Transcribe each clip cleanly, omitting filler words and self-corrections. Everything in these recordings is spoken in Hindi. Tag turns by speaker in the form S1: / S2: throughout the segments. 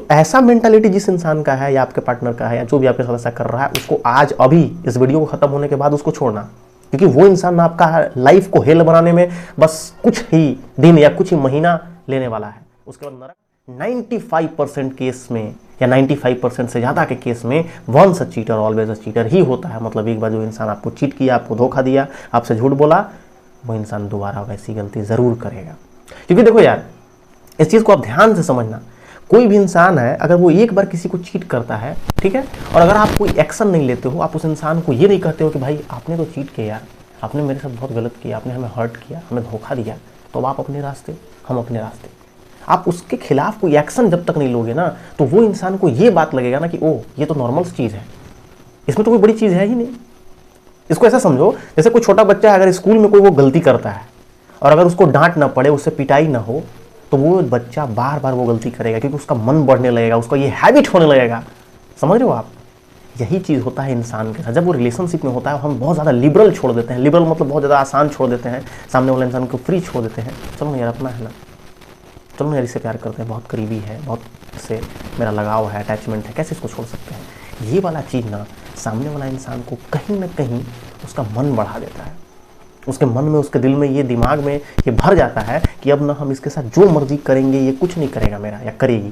S1: ऐसा मेंटालिटी जिस इंसान का है या आपके पार्टनर का है या जो भी आपके साथ ऐसा कर रहा है, उसको आज अभी इस वीडियो को खत्म होने के बाद उसको छोड़ना, क्योंकि वो इंसान आपका लाइफ को हेल बनाने में बस कुछ ही दिन या कुछ ही महीना लेने वाला है, उसके बाद नरक। 95% केस में या 95% से ज़्यादा के केस में once a cheater always a cheater ही होता है। मतलब एक बार जो इंसान आपको चीट किया, आपको धोखा दिया, आपसे झूठ बोला, वो इंसान दोबारा वैसी गलती ज़रूर करेगा। क्योंकि देखो यार, इस चीज़ को आप ध्यान से समझना, कोई भी इंसान है अगर वो एक बार किसी को चीट करता है, ठीक है, और अगर आप कोई एक्शन नहीं लेते हो, आप उस इंसान को ये नहीं कहते हो कि भाई आपने तो चीट किया यार, आपने मेरे साथ बहुत गलत किया, आपने हमें हर्ट किया, हमें धोखा दिया, तो आप अपने रास्ते, हम अपने रास्ते। आप उसके खिलाफ कोई एक्शन जब तक नहीं लोगे ना, तो वो इंसान को ये बात लगेगा ना कि ओह ये तो नॉर्मल चीज़ है, इसमें तो कोई बड़ी चीज़ है ही नहीं। इसको ऐसा समझो जैसे कोई छोटा बच्चा अगर स्कूल में कोई वो गलती करता है और अगर उसको डांट ना पड़े, उससे पिटाई ना हो, तो वो बच्चा बार बार वो गलती करेगा, क्योंकि उसका मन बढ़ने लगेगा, उसका ये हैबिट होने लगेगा। समझ रहे हो आप? यही चीज़ होता है इंसान के साथ। जब वो रिलेशनशिप में होता है, हम बहुत ज़्यादा लिबरल छोड़ देते हैं। लिबरल मतलब बहुत ज़्यादा आसान छोड़ देते हैं, सामने वाले इंसान को फ्री छोड़ देते हैं। चलो ना यार, अपना है ना, चलो ना यार, इससे प्यार करते हैं, बहुत करीबी है, बहुत इससे मेरा लगाव है, अटैचमेंट है, कैसे इसको छोड़ सकते हैं? ये वाला चीज़ ना सामने वाला इंसान को कहीं ना कहीं उसका मन बढ़ा देता है। उसके मन में, उसके दिल में, ये दिमाग में ये भर जाता है कि अब ना हम इसके साथ जो मर्जी करेंगे, ये कुछ नहीं करेगा मेरा या करेगी।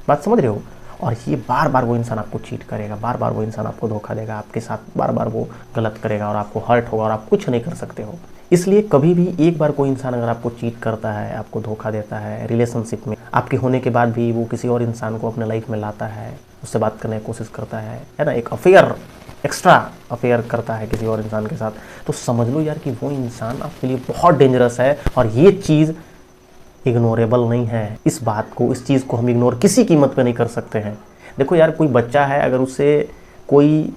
S1: बात समझ रहे हो? और ये बार बार वो इंसान आपको चीट करेगा, बार बार वो इंसान आपको धोखा देगा, आपके साथ बार बार वो गलत करेगा और आपको हर्ट होगा और आप कुछ नहीं कर सकते हो। इसलिए कभी भी एक बार कोई इंसान अगर आपको चीट करता है, आपको धोखा देता है रिलेशनशिप में, आपके होने के बाद भी वो किसी और इंसान को अपने लाइफ में लाता है, उससे बात करने की कोशिश करता है ना, एक अफेयर, एक्स्ट्रा अफेयर करता है किसी और इंसान के साथ, तो समझ लो यार कि वो इंसान आपके लिए बहुत डेंजरस है और ये चीज़ इग्नोरेबल नहीं है। इस बात को, इस चीज़ को हम इग्नोर किसी कीमत पे नहीं कर सकते हैं। देखो यार, कोई बच्चा है, अगर उससे कोई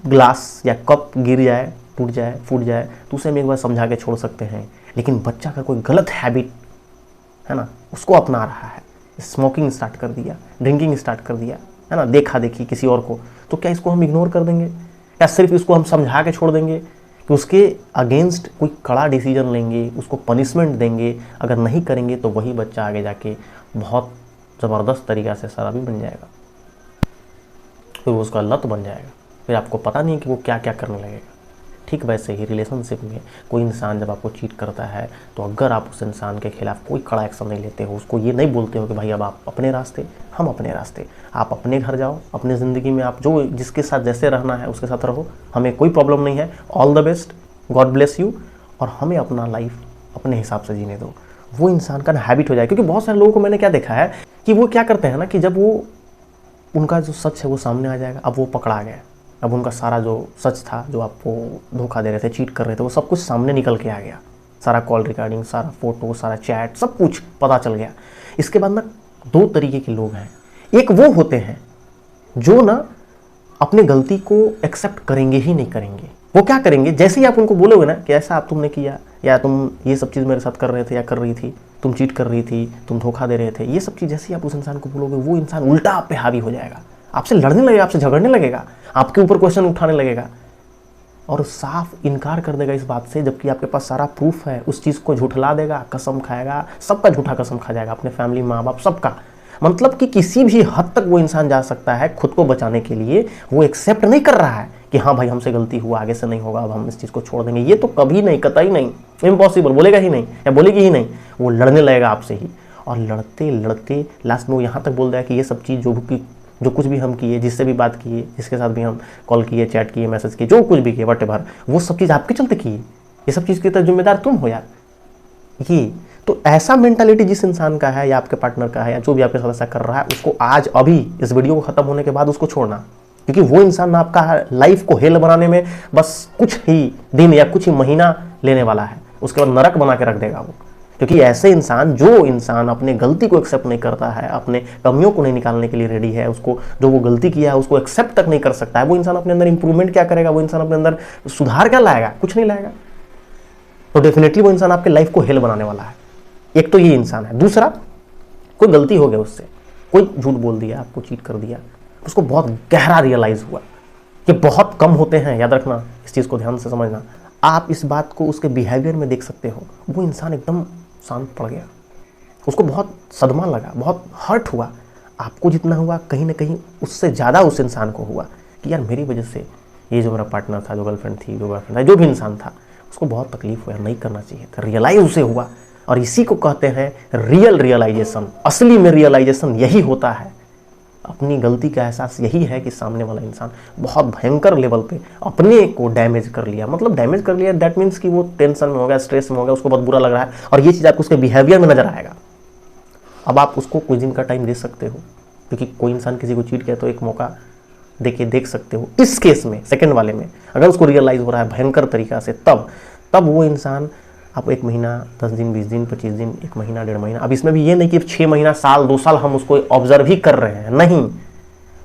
S1: ग्लास या कप गिर जाए, टूट जाए, फूट जाए, तो उसे हम एक बार समझा के छोड़ सकते हैं। लेकिन बच्चा अगर कोई गलत हैबिट है ना उसको अपना रहा है, स्मोकिंग स्टार्ट कर दिया, ड्रिंकिंग स्टार्ट कर दिया, है ना, देखा देखी किसी और को, तो क्या इसको हम इग्नोर कर देंगे या सिर्फ इसको हम समझा के छोड़ देंगे कि उसके अगेंस्ट कोई कड़ा डिसीजन लेंगे, उसको पनिशमेंट देंगे? अगर नहीं करेंगे तो वही बच्चा आगे जाके बहुत ज़बरदस्त तरीक़ा से शराबी बन जाएगा, फिर वो उसका लत बन जाएगा, फिर आपको पता नहीं कि वो क्या क्या करने लगेगा। ठीक वैसे ही रिलेशनशिप में कोई इंसान जब आपको चीट करता है, तो अगर आप उस इंसान के खिलाफ कोई कड़ा एक्शन नहीं लेते हो, उसको ये नहीं बोलते हो कि भाई अब आप अपने रास्ते, हम अपने रास्ते, आप अपने घर जाओ, अपने ज़िंदगी में आप जो जिसके साथ जैसे रहना है उसके साथ रहो, हमें कोई प्रॉब्लम नहीं है, all the best, God bless you, और हमें अपना लाइफ अपने हिसाब से जीने दो, वो इंसान का हैबिट हो जाए। क्योंकि बहुत सारे लोगों को मैंने क्या देखा है कि वो क्या करते हैं ना कि जब वो उनका जो सच है वो सामने आ जाएगा, अब वो पकड़ा गया, अब उनका सारा जो सच था, जो आपको धोखा दे रहे थे, चीट कर रहे थे, वो सब कुछ सामने निकल के आ गया, सारा कॉल रिकॉर्डिंग, सारा फोटो, सारा चैट, सब कुछ पता चल गया। इसके बाद ना दो तरीके के लोग हैं। एक वो होते हैं जो ना अपने गलती को एक्सेप्ट करेंगे ही नहीं करेंगे। वो क्या करेंगे, जैसे ही आप उनको बोलोगे ना कि ऐसा आप तुमने किया, या तुम ये सब चीज़ मेरे साथ कर रहे थे या कर रही थी, तुम चीट कर रही थी, तुम धोखा दे रहे थे, ये सब चीज़ जैसे ही आप उस इंसान को बोलोगे, वो इंसान उल्टा आप पे हावी हो जाएगा, आपसे लड़ने लगेगा, आपसे झगड़ने लगेगा, आपके ऊपर क्वेश्चन उठाने लगेगा और साफ इनकार कर देगा इस बात से, जबकि आपके पास सारा प्रूफ है। उस चीज़ को झुठला देगा, कसम खाएगा, सबका झूठा कसम खा जाएगा, अपने फैमिली, माँ बाप, सबका। मतलब कि किसी भी हद तक वो इंसान जा सकता है खुद को बचाने के लिए। वो एक्सेप्ट नहीं कर रहा है कि हाँ भाई हमसे गलती हुआ, आगे से नहीं होगा, अब हम इस चीज़ को छोड़ देंगे, ये तो कभी नहीं, कतई नहीं, इम्पॉसिबल, बोलेगा ही नहीं या बोलेगी ही नहीं। वो लड़ने लगेगा आपसे ही, और लड़ते लड़ते लास्ट में वो यहाँ तक बोल रहा है कि ये सब चीज़ जो कुछ भी हम किए, जिससे भी बात किए, जिसके साथ भी हम कॉल किए, चैट किए, मैसेज किए, जो कुछ भी किए, व्हाटएवर, वो सब चीज़ आपके चलते किए, ये सब चीज़ के तो जिम्मेदार तुम हो यार। ये तो ऐसा मेंटालिटी जिस इंसान का है या आपके पार्टनर का है या जो भी आपके साथ ऐसा कर रहा है, उसको आज अभी इस वीडियो को खत्म होने के बाद उसको छोड़ना, क्योंकि वो इंसान आपका लाइफ को हेल बनाने में बस कुछ ही दिन या कुछ ही महीना लेने वाला है, उसके बाद नरक बना के रख देगा वो। क्योंकि ऐसे इंसान, जो इंसान अपने गलती को एक्सेप्ट नहीं करता है, अपने कमियों को नहीं निकालने के लिए रेडी है, उसको जो वो गलती किया है उसको एक्सेप्ट तक नहीं कर सकता है, वो इंसान अपने अंदर इंप्रूवमेंट क्या करेगा, वो इंसान अपने अंदर सुधार क्या लाएगा, कुछ नहीं लाएगा। तो डेफिनेटली वो इंसान आपके लाइफ को हेल बनाने वाला है। एक तो ये इंसान है। दूसरा, कोई गलती हो गया उससे, कोई झूठ बोल दिया, आपको चीट कर दिया, उसको बहुत गहरा रियलाइज हुआ। ये बहुत कम होते हैं, याद रखना, इस चीज़ को ध्यान से समझना। आप इस बात को उसके बिहेवियर में देख सकते हो। वो इंसान एकदम शांत पड़ गया, उसको बहुत सदमा लगा, बहुत हर्ट हुआ। आपको जितना हुआ कहीं ना कहीं उससे ज़्यादा उस इंसान को हुआ कि यार मेरी वजह से ये जो मेरा पार्टनर था, जो गर्लफ्रेंड थी, जो बॉयफ्रेंड था, जो भी इंसान था, उसको बहुत तकलीफ हुआ, नहीं करना चाहिए था, रियलाइज उसे हुआ। और इसी को कहते हैं रियल रियलाइजेशन। असली में रियलाइजेशन यही होता है, अपनी गलती का एहसास यही है कि सामने वाला इंसान बहुत भयंकर लेवल पे अपने को डैमेज कर लिया। मतलब डैमेज कर लिया दैट मीन्स कि वो टेंशन में हो गया, स्ट्रेस में हो गया, उसको बहुत बुरा लग रहा है और ये चीज़ आपको उसके बिहेवियर में नजर आएगा। अब आप उसको कुछ दिन का टाइम दे सकते हो, क्योंकि कोई इंसान किसी को चीट किया तो एक मौका देखिए देख सकते हो। इस केस में सेकंड वाले में अगर उसको रियलाइज हो रहा है भयंकर तरीका से, तब वो इंसान आप 1 महीना, 10 दिन, 20 दिन, 25 दिन, 1 महीना, 1.5 महीना, अब इसमें भी ये नहीं कि 6 महीना, साल, 2 साल हम उसको ऑब्जर्व ही कर रहे हैं, नहीं।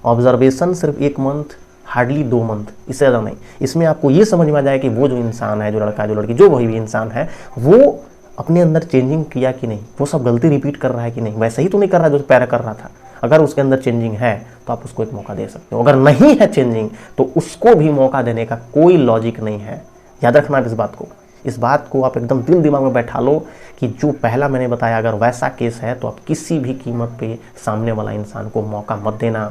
S1: ऑब्जर्वेशन सिर्फ 1 मंथ, हार्डली 2 मंथ, इससे ज़्यादा नहीं। इसमें आपको ये समझ में आ जाए कि वो जो इंसान है, जो लड़का, जो लड़की, जो वही भी इंसान है, वो अपने अंदर चेंजिंग किया कि नहीं, वो सब गलती रिपीट कर रहा है कि नहीं, वैसे ही तो नहीं कर रहा है जो पहले कर रहा था। अगर उसके अंदर चेंजिंग है तो आप उसको एक मौका दे सकते हो, अगर नहीं है चेंजिंग तो उसको भी मौका देने का कोई लॉजिक नहीं है। याद रखना आप इस बात को आप एकदम दिल दिमाग में बैठा लो कि जो पहला मैंने बताया अगर वैसा केस है तो आप किसी भी कीमत पे सामने वाला इंसान को मौका मत देना।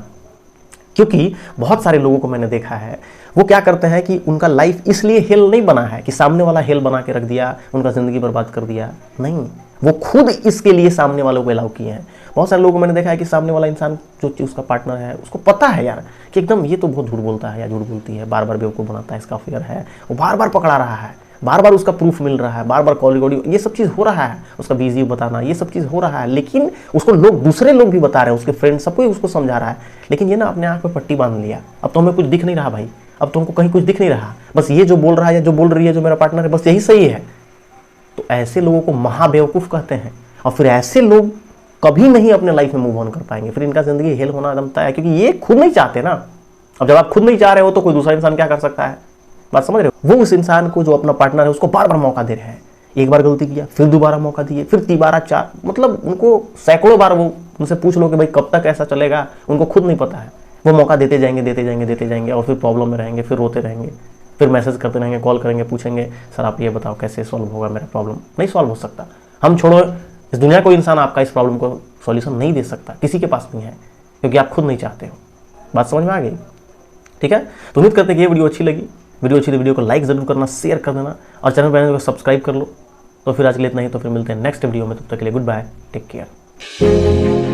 S1: क्योंकि बहुत सारे लोगों को मैंने देखा है, वो क्या करते हैं कि उनका लाइफ इसलिए हेल नहीं बना है कि सामने वाला हेल बना के रख दिया, उनका ज़िंदगी बर्बाद कर दिया, नहीं, वो खुद इसके लिए सामने वालों को अलाउ किए हैं। बहुत सारे लोगों को मैंने देखा है कि सामने वाला इंसान जो उसका पार्टनर है उसको पता है यार कि एकदम ये तो बहुत झूठ बोलता है या झूठ बोलती है, बार बार बेवकूफ़ बनाता है, इसका अफेयर है, वो बार बार पकड़ा रहा है, बार बार उसका प्रूफ मिल रहा है, बार बार कॉल ऑडियो, ये सब चीज़ हो रहा है, उसका बिजी बताना, ये सब चीज़ हो रहा है, लेकिन उसको दूसरे लोग भी बता रहे हैं, उसके फ्रेंड सबको उसको समझा रहा है, लेकिन ये ना अपने आँख पे पट्टी बांध लिया। अब तो हमें कुछ दिख नहीं रहा भाई, अब तो हमको कहीं कुछ दिख नहीं रहा, बस ये जो बोल रहा है या जो बोल रही है जो मेरा पार्टनर है, बस यही सही है। तो ऐसे लोगों को महाबेवकूफ़ कहते हैं। और फिर ऐसे लोग कभी नहीं अपने लाइफ में मूव ऑन कर पाएंगे, फिर इनका जिंदगी हेल होना एकदम तय है, क्योंकि ये खुद नहीं चाहते ना। अब जब आप खुद नहीं चाह रहे हो तो कोई दूसरा इंसान क्या कर सकता है, बात समझ रहे हो। वो उस इंसान को जो अपना पार्टनर है उसको बार बार मौका दे रहे हैं, एक बार गलती किया फिर दोबारा मौका दिए, फिर तीबारा, 4, मतलब उनको सैकड़ों बार, वो उनसे पूछ लो कि भाई कब तक ऐसा चलेगा, उनको खुद नहीं पता है। वो मौका देते जाएंगे, देते जाएंगे, देते जाएंगे, और फिर प्रॉब्लम में रहेंगे, फिर रोते रहेंगे, फिर मैसेज करते रहेंगे, कॉल करेंगे, पूछेंगे सर आप ये बताओ कैसे सॉल्व होगा मेरा प्रॉब्लम। नहीं सॉल्व हो सकता। हम छोड़ो, इस दुनिया कोई इंसान आपका इस प्रॉब्लम को सॉल्यूशन नहीं दे सकता, किसी के पास नहीं है, क्योंकि आप खुद नहीं चाहते हो। बात समझ में आ गई? ठीक है, तो उम्मीद करते हैं कि ये वीडियो अच्छी लगी। वीडियो अच्छी तो वीडियो को लाइक जरूर करना, शेयर कर देना, और चैनल पर को सब्सक्राइब कर लो। तो फिर आज के लिए इतना ही, तो फिर मिलते हैं नेक्स्ट वीडियो में, तब तक के लिए गुड बाय, टेक केयर।